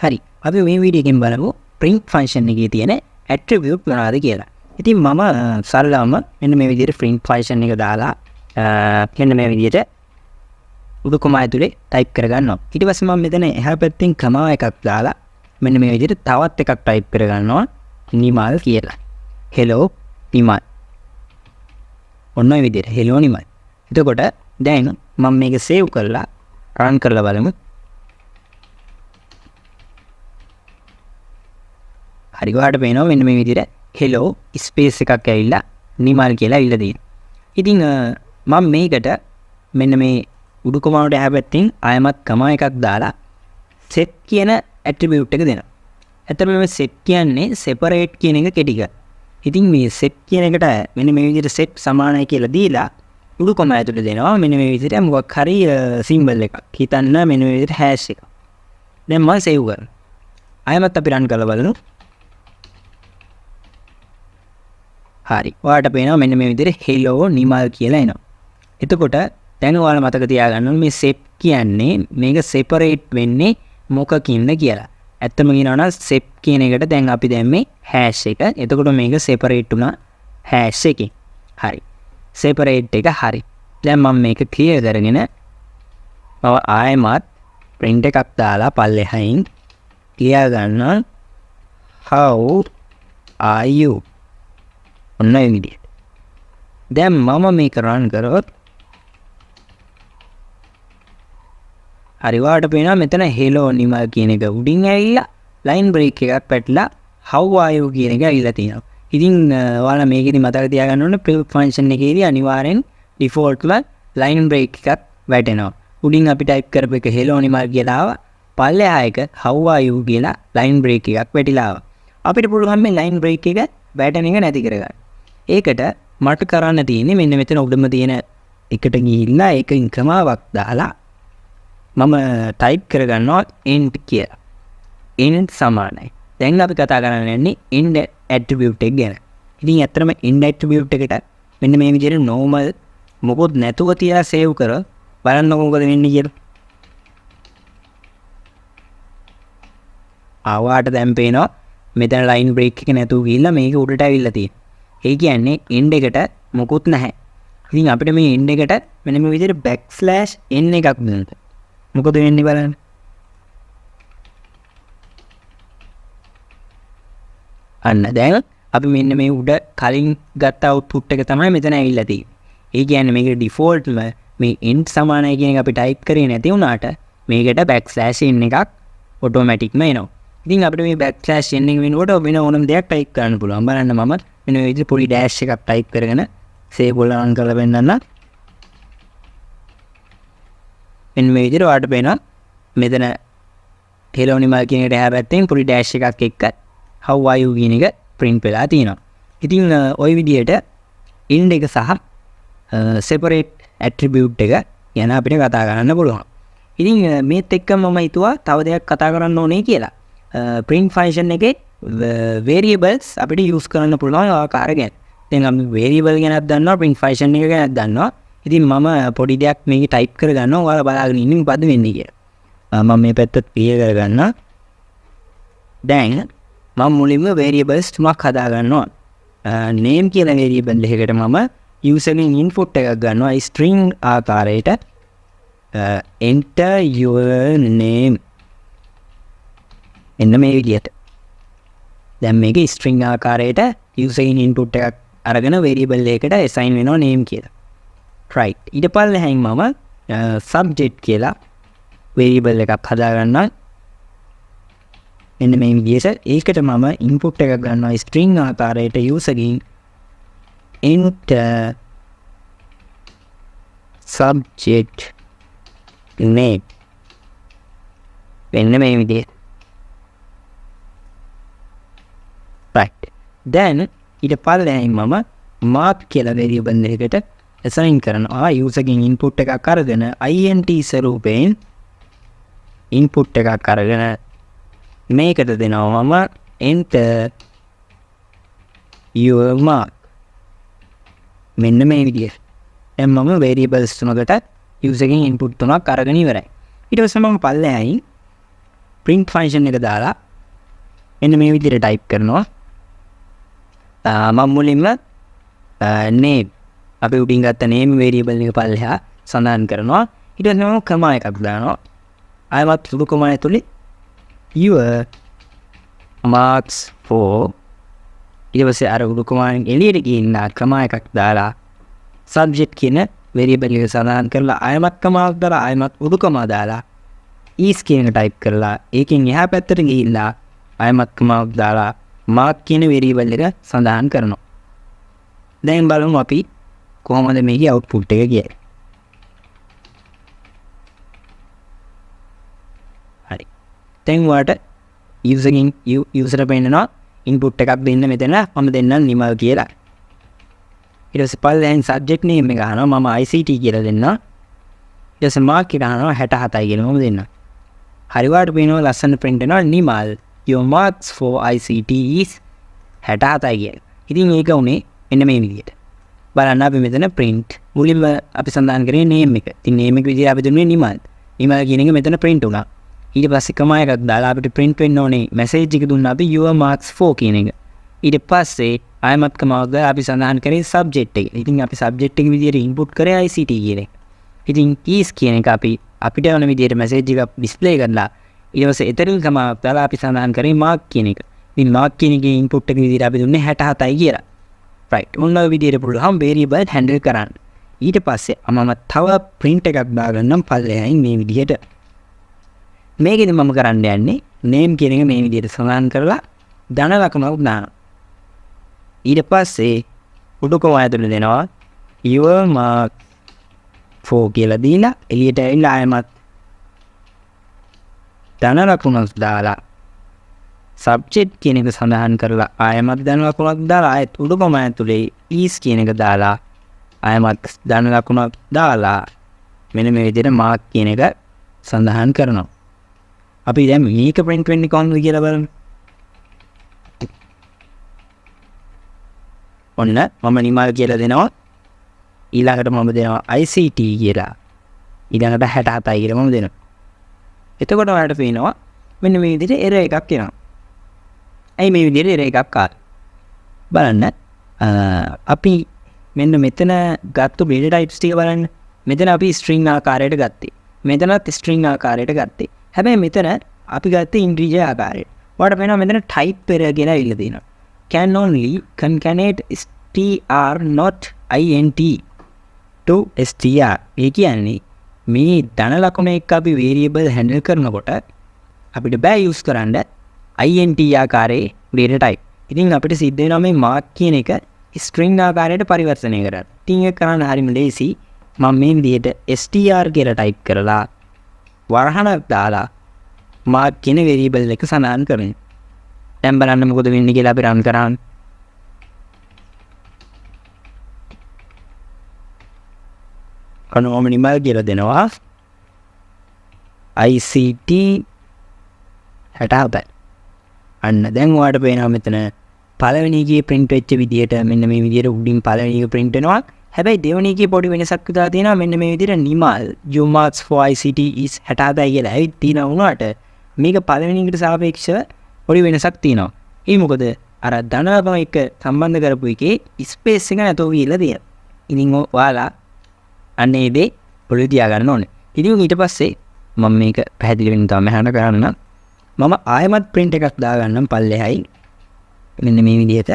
හරි. අපි මේ වීඩියෝ එකෙන් බලමු print function එකේ තියෙන attribute මොනවද කියලා. ඉතින් මම සරලවම මෙන්න මේ විදිහට print function එක දාලා මෙන්න මේ විදිහට උඩු කොමා ඇතුලේ type කරගන්නවා. ඊට පස්සේ මම මෙතන එහා පැත්තෙන් කමා එකක් දාලා මෙන්න මේ විදිහට තවත් එකක් type කරගන්නවා නිමල් කියලා. hello නිමල්. ඔන්න ඔය විදිහට hello නිමල්. එතකොට දැන් මම මේක save කරලා run කරලා බලමු. හරි ඔයාලට පේනවා මෙන්න මේ විදිහට hello space එකක් ඇවිල්ලා නිමල් කියලා ඇවිල්ලා තියෙනවා. ඉතින් මම මේකට මෙන්න මේ උඩු කොමාවට එහා පැත්තෙන් ආයමත් කමා එකක් දාලා set කියන attribute එක දෙනවා. ඇත්තටම මේ set කියන්නේ separate කියන එක කෙටි කර. ඉතින් මේ set කියන එකට මෙන්න මේ විදිහට set සමානයි කියලා දීලා උඩු කොමා ඇතුලේ දෙනවා මෙන්න මේ විදිහට මොකක් හරි symbol එකක්. හිතන්න මෙන්න මේ විදිහට hash එක. දැන් මම save කරනවා. ආයමත් අපි run කරලා බලමු. හරි. ඔයාලට පේනවා මෙන්න මේ විදිහට hello නිමල් කියලා එනවා. එතකොට දැන් ඔයාලා මතක තියාගන්න ඕනේ මේ set කියන්නේ මේක separate වෙන්නේ මොකකින්ද කියලා. ඇත්තම කියනවා නම් set කියන එකට දැන් අපි දැම්මේ hash එක. එතකොට මේක separate වුණා hash එකකින්. හරි. separate එක හරි. දැන් මම මේක clear කරගෙන මම ආයෙමත් print එකක් දාලා පල්ලෙහායින් ලියා ගන්නවා how are you ඔන්න ඒ විදිහට. දැන් මම මේක run කරොත් හරි ඔයාලට පේනවා මෙතන hello නිමල් කියන එක උඩින් ඇවිල්ලා line break එකක් පැටලා how are you කියන එක ඇවිල්ලා තියෙනවා. ඉතින් ඔයාලා මේකෙදි මතක තියාගන්න ඕනේ print function එකේදී අනිවාර්යෙන් default ව line break එකක් වැටෙනවා. උඩින් අපි type කරපු එක hello නිමල් කියලා ආවා. පල්ලෙහා එක how are you කියලා line break එකක් වැටිලා ආවා. අපිට පුළුවන් මේ line break එක වැටෙන එක නැති කරගන්න. ඒකට මට කරන්න තියෙන්නේ මෙන්න මෙතන උඩම තියෙන එකට ගිහිල්ලා ඒකෙන් ක්‍රමාවක් දාලා මම type කරගන්නවා int කියලා. int සමානයි. දැන් අපි කතා කරන්න යන්නේ int attribute එක ගැන. ඉතින් ඇත්තටම int attribute එකට මෙන්න මේ විදිහට normal මොකොත් නැතුව තියලා save කරා බලන්නකො මොකද වෙන්නේ කියලා. ආවාට දැන් පේනවා මෙතන line break එක නැතුව ගිහිල්ලා මේක උඩට ඇවිල්ලා තියෙනවා. ඒ කියන්නේ end එකට මොකුත් නැහැ. ඉතින් අපිට මේ end එකට මෙන්න මේ විදිහට backslash n එකක් දෙන්න. මොකද වෙන්නේ බලන්න. අන්න දැන් අපි මෙන්න මේ උඩ කලින් ගත්ත output එක තමයි මෙතන ඇවිල්ලා තියෙන්නේ. ඒ කියන්නේ මේක default මේ end සමානයි කියන එක අපි type කරේ නැති වුණාට මේකට backslash n එකක් automatic ම එනවා. ඉතින් අපිට මේ backslash n එක වෙනකොට වෙන ඕනම දෙයක් type කරන්න පුළුවන්. බලන්න මම මෙන්න මේ විදිහට පොඩි dash එකක් type කරගෙන save කරලා run කරලා වෙන්නන්න. මෙන්න මේ විදිහට ඔයාලට පේනවා මෙතන hello නිමල් කියන එකට එහා පැත්තෙන් පොඩි dash එකක් එක්ක how are you කියන එක print වෙලා තියෙනවා. ඉතින් ওই විදිහට int එක සහ separate attribute එක ගැන අපිට කතා කරන්න පුළුවන්. ඉතින් මේත් එක්ක මම හිතුවා තව දෙයක් කතා කරන්න ඕනේ කියලා. print function එකේ variables අපිට use කරන්න පුළුවන් ආකාර ගැන. දැන් අපි variable ගැනත් දන්නවා print function එක ගැනත් දන්නවා. ඉතින් මම පොඩි දෙයක් මේක type කරගන්නවා ඔයාලා බලාගෙන ඉන්න මොකද වෙන්නේ කියලා. මම මේ පැත්තත් clear කරගන්නවා. දැන් මම මුලින්ම variables තුනක් හදා ගන්නවා. name කියන variable එකකට මම user ගෙන් input එකක් ගන්නවා string ආකාරයට enter your name එන්න මේ විදිහට. දැන් මේක string ආකාරයට user ගෙන් input එකක් අරගෙන variable එකකට assign වෙනවා name කියලා. right. ඊට පස්සේ මම subject කියලා variable එකක් හදා ගන්නවා. මෙන්න මේ විදිහට ඒකට මම input එකක් ගන්නවා string ආකාරයට user ගෙන් enter subject name මෙන්න මේ විදිහට. right. then ඊට පස්සේ මම mark කියලා variable එකකට assign කරනවා user ගෙන් input එකක් අරගෙන int ස්වරූපයෙන් input එකක් අරගෙන මේකට දෙනවා මම enter your mark මෙන්න මේ විදිහට. දැන් මම variables තුනකට user ගෙන් input තුනක් අරගෙන ඉවරයි. ඊට පස්සේ මම පල්ලෙහායින් print function එක දාලා මෙන්න මේ විදිහට type කරනවා. මම මුලින්ම name අපි උඩින් ගත්ත name variable එක පල්ලෙහා සඳහන් කරනවා. ඊට පස්සේ මම comma එකක් දානවා. ආයමත් සුදු comma ඇතුලේ your marks for ඊට පස්සේ අර උඩු comma එළියට ගිහින් comma එකක් දාලා subject කියන variable එක සඳහන් කරලා ආයමත් comma එකක් දාලා ආයමත් උඩු comma දාලා is කියන එක type කරලා ඒකෙන් එහා පැත්තට ගිහිල්ලා ආයමත් comma එකක් දාලා mark කියන variable එක සඳහන් කරනවා. දැන් බලමු අපි කොහොමද මේකේ output එක කියලා. හරි. දැන් ඔයාලට user පෙන්නනවා input එකක් දෙන්න මෙතන මම දෙන්නම් නිමල් කියලා. ඊට පස්සේ පල්ලෙන් subject name එක අහනවා මම ICT කියලා දෙන්නම්. ඊට පස්සේ mark එක අහනවා 67යි කියලා මම දෙන්නම්. හරි වාට පේනවා ලස්සන print වෙනවා Nimal your marks for ICT is 67යි කියලා. ඉතින් මේක උනේ මෙන්න මේ විදිහට. බලන්න අපි මෙතන print මුලින්ම අපි සඳහන් කරේ name එක. ඉතින් name එක විදිහට අපි දුන්නේ නිමල්. නිමල් කියන එක මෙතන print වුණා. ඊට පස්සේ comma එකක් දාලා අපිට print වෙන්න ඕනේ message එක දුන්නා අපි your marks for කියන එක. ඊට පස්සේ ආයමත් comma එකක් දාලා අපි සඳහන් කරේ subject එක. ඉතින් අපි subject එක විදිහට input කරේ ICT කියන එක. ඉතින් is කියන එක අපි අපිට යන විදිහට message එක display කරලා ඊට පස්සේ එතනින් comma එකක් දාලා අපි සඳහන් කරේ mark කියන එක. ඉතින් mark කියන එකේ input එක විදිහට අපි දුන්නේ 67යි කියලා. right. මොන විදිහට පුළුවන් variable handle කරන්න. ඊට පස්සේ මම තව print එකක් දාගන්නම් පල්ලෙහායින් මේ විදිහට. මේකෙදි මම කරන්න යන්නේ name කියන එක මේ විදිහට සඳහන් කරලා ධන ලකුණක් දානවා. ඊට පස්සේ උඩු කොම ඇතුළේ දෙනවා your mark for කියලා දීලා එළියට ඇවිල්ලා ආයමත් ධන ලකුණක් දාලා subject කියන එක සඳහන් කරලා ආයමත් ධන ලකුණක් දාලා ආයත් උඩු කොම ඇතුළේ is කියන එක දාලා ආයමත් ධන ලකුණක් දාලා මෙන්න මේ විදිහට mark කියන එක සඳහන් කරනවා. අපි දැන් මේක print වෙන්නේ කොහොමද කියලා බලමු. ඔන්න මම නිමල් කියලා දෙනවා. ඊළඟට මම දෙනවා ICT කියලා. ඊළඟට 67යි කියලා මම දෙනවා. එතකොට ඔයාලට පේනවා මෙන්න මේ විදිහට error එකක් එනවා. ඇයි මේ විදිහට error එකක් ආවේ? බලන්න. අපි මෙන්න මෙතන ගත්ත data types ටික බලන්න. මෙතන අපි string ආකාරයට ගත්තේ. මෙතනත් string ආකාරයට ගත්තේ. හැබැයි මෙතන අපි ගත්තේ integer ආකාරයට. ඔයාලට පේනවා මෙතන type error කියලා ඉල්ල දෙනවා. can only concatenate str not int to str. ඒ කියන්නේ මේ ධන ලකුණ එක්ක අපි variable handle කරනකොට අපිට බෑ use කරන්න int ආකාරයේ data type. ඉතින් අපිට සිද්ධ වෙනවා මේ mark කියන එක string ආකාරයට පරිවර්තනය කරන්න. ඉතින් ඒක කරන්න හරිම ලේසි. මම මේ විදිහට str කියලා type කරලා වරහණක් දාලා mark කියන variable එක සඳහන් කරනවා. දැන් බලන්න මොකද වෙන්නේ කියලා අපි run කරාම. කනෝම නිමල් කියලා දෙනවා. ICT 67. අන්න දැන් ඔයාලට පේනවා මෙතන පළවෙනි එකේ print වෙච්ච විදිහට මෙන්න මේ විදිහට උඩින් පළවෙනි එක print වෙනවා. හැබැයි දෙවෙනි එකේ පොඩි වෙනසක් විතර තියෙනවා. මෙන්න මේ විදිහට Nimal your marks for ICT is 67යි කියලා ඇවිත් තියෙනවා වුණාට මේක පළවෙනි එකට සාපේක්ෂව පොඩි වෙනසක් තියෙනවා. ඒ මොකද අර ධනලකම එක්ක සම්බන්ධ කරපු එකේ ස්පේස් එක නැතෝ කියලා තියෙනවා. ඉතින් ඔයාලා අන්නේ දේ පොළේ තියාගන්න ඕනේ. ඉතින් ඊට පස්සේ මම මේක පැහැදිලි වෙන්න තව මෙහාට කරන්න මම ආයමත් print එකක් දාගන්නම් පල්ලෙහායි. මෙන්න මේ විදිහට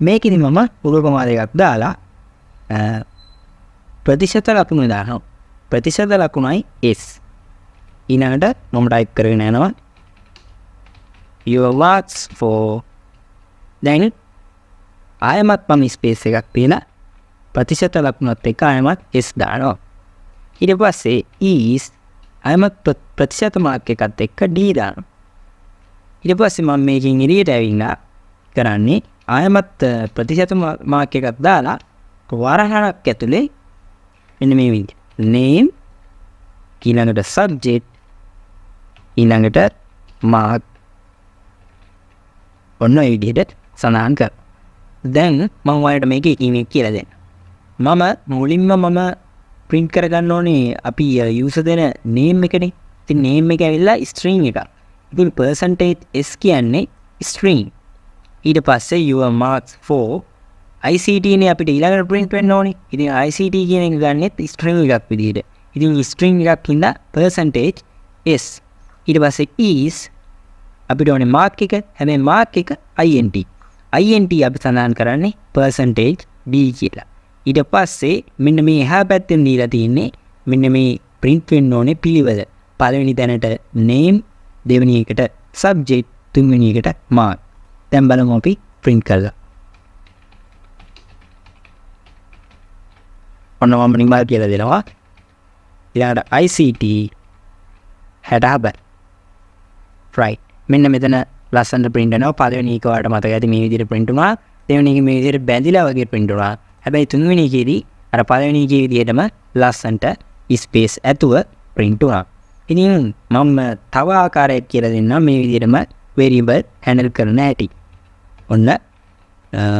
මේකෙදි මම පුරු ප්‍රමාණයක් දාලා ප්‍රතිශත ලකුණු දානවා. ප්‍රතිශත ලකුණයි s. ඊළඟට මම type කරගෙන යනවා your marks for දැන් ආයමත් මම ස්පේස් එකක් තියලා ප්‍රතිශත ලකුණත් එක්ක ආයමත් s දානවා. ඊට පස්සේ is ආයමත් ප්‍රතිශත මාර්ක් එකත් එක්ක d දානවා. ඊට පස්සේ මම මේකෙන් එළියට ඇවිල්ලා කරන්නේ ආයමත් ප්‍රතිශත මාර්ක් එකක් දාලා වරහණක් ඇතුලේ මෙන්න මේ විදිහට name ඊළඟට subject ඊළඟට mark ඔන්න ඒ විදිහට සඳහන් කර. දැන් මම ඔයාලට මේකේ email කියලා දෙන්න. මම මුලින්ම print කරගන්න ඕනේ අපි user දෙන name එකනේ. ඉතින් name එක ඇවිල්ලා string එකක්. ඉතින් percentage s කියන්නේ string. ඊට පස්සේ your marks for ICT නේ අපිට ඊළඟට print වෙන්න ඕනේ. ඉතින් ICT කියන එක ගන්නෙත් string එකක් විදිහට. ඉතින් string එකක් හින්දා percentage s. ඊට පස්සේ is අපිට ඕනේ mark එක. හැබැයි mark එක int. int අපි සඳහන් කරන්නේ percentage d කියලා. ඊට පස්සේ මෙන්න මේ එහා පැත්තෙන් දීලා තියෙන්නේ මෙන්න මේ print වෙන්න ඕනේ පිළිවෙල. පළවෙනි තැනට name, දෙවෙනි එකට subject, තුන්වෙනි එකට mark. දැන් බලමු අපි print කරලා. ඔන්න මම නිමල් කියලා දෙනවා. ඊළඟට ICT 60. right. මෙන්න මෙතන ලස්සනට print වෙනවා. පළවෙනි එක ඔයාලට මතක ඇති මේ විදිහට print වුණා. දෙවෙනි එක මේ විදිහට බැඳිලා වගේ print වුණා. හැබැයි තුන්වෙනි එකේදී අර පළවෙනි එකේ විදිහටම ලස්සනට space ඇතුව print වුණා. ඉතින් මම තව ආකාරයක් කියලා දෙන්නම් මේ විදිහටම variable handle කරන හැටි. ඔන්න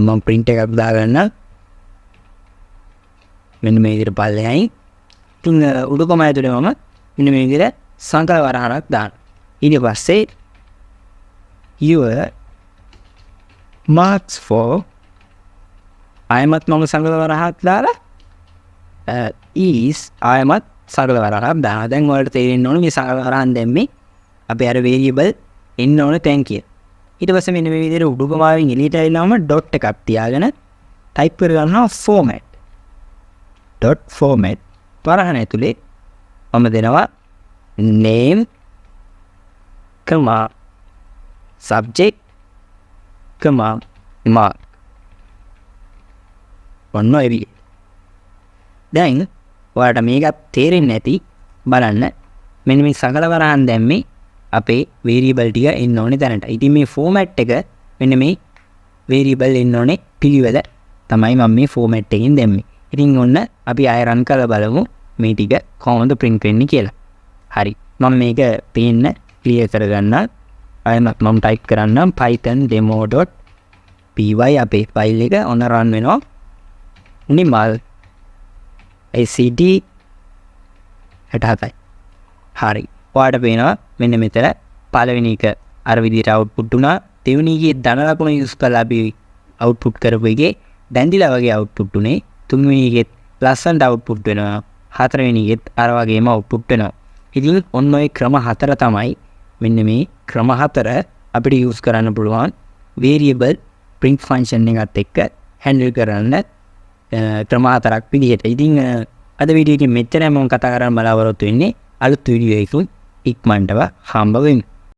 මම print එකක් දාගන්න. මෙන්න මේ විදිහට පල්ලෙහායි. ඉතින් උඩුකම ඇතුලේ මම මෙන්න මේ විදිහට සංකල වරහණක් දාන්න. ඊට පස්සේ your marks for ආයමත් මම සංකල වරහක් දාලා is ආයමත් සංකල වරහක් දානවා. දැන් ඔයාලට තේරෙන්න ඕනේ මේ සංකල වරහන් දැම්මේ අපි අර variable එන්න ඕනේ තැන් කියලා. ඊට පස්සේ මෙන්න මේ විදිහට උඩුකමාවෙන් එළියට ඇවිල්ලාම dot එකක් තියාගෙන type කර ගන්නවා format. dot format වරහණ ඇතුලේ මම දෙනවා name, subject, mark. ඔන්න ඔය විදිහට. දැන් ඔයාලට මේක තේරෙන්නේ නැති බලන්න මෙන්න මේ සංකල වරහන් දැම්මේ අපේ variable ටික එන්න ඕනේ තැනට. ඉතින් මේ format එක මෙන්න මේ variable එන්න ඕනේ පිළිවෙල තමයි මම මේ format එකෙන් දැම්මේ. ඉතින් ඔන්න අපි ආය run කරලා බලමු මේ ටික කොහොමද print වෙන්නේ කියලා. හරි. මම මේක පේන්න clear කරගන්න. ආයෙත් මම type කරන්නම් python demo.py අපේ file එක ඔන්න run වෙනවා. නිමල් ICT 67. හරි. ඔයාලට පේනවා මෙන්න මෙතන පළවෙනි එක අර විදිහට output වුණා. දෙවෙනි එකේ ධන ලකුණ use කරලා අපි output කරපු එකේ බැඳිලා වගේ output උනේ. තුන්වෙනි එකෙත් ලස්සනට output වෙනවා. හතරවෙනි එකෙත් අර වගේම output වෙනවා. ඉතින් ඔන්න ඔය ක්‍රම හතර තමයි මෙන්න මේ ක්‍රම හතර අපිට use කරන්න පුළුවන් variable print function එකත් එක්ක handle කරන්න ක්‍රම හතරක් විදිහට. ඉතින් අද වීඩියෝ එකේ මෙච්චරයි මම කතා කරන්න බලාපොරොත්තු වෙන්නේ. අලුත් වීඩියෝ එකකින් ඉක්මනටම හම්බ වෙමු.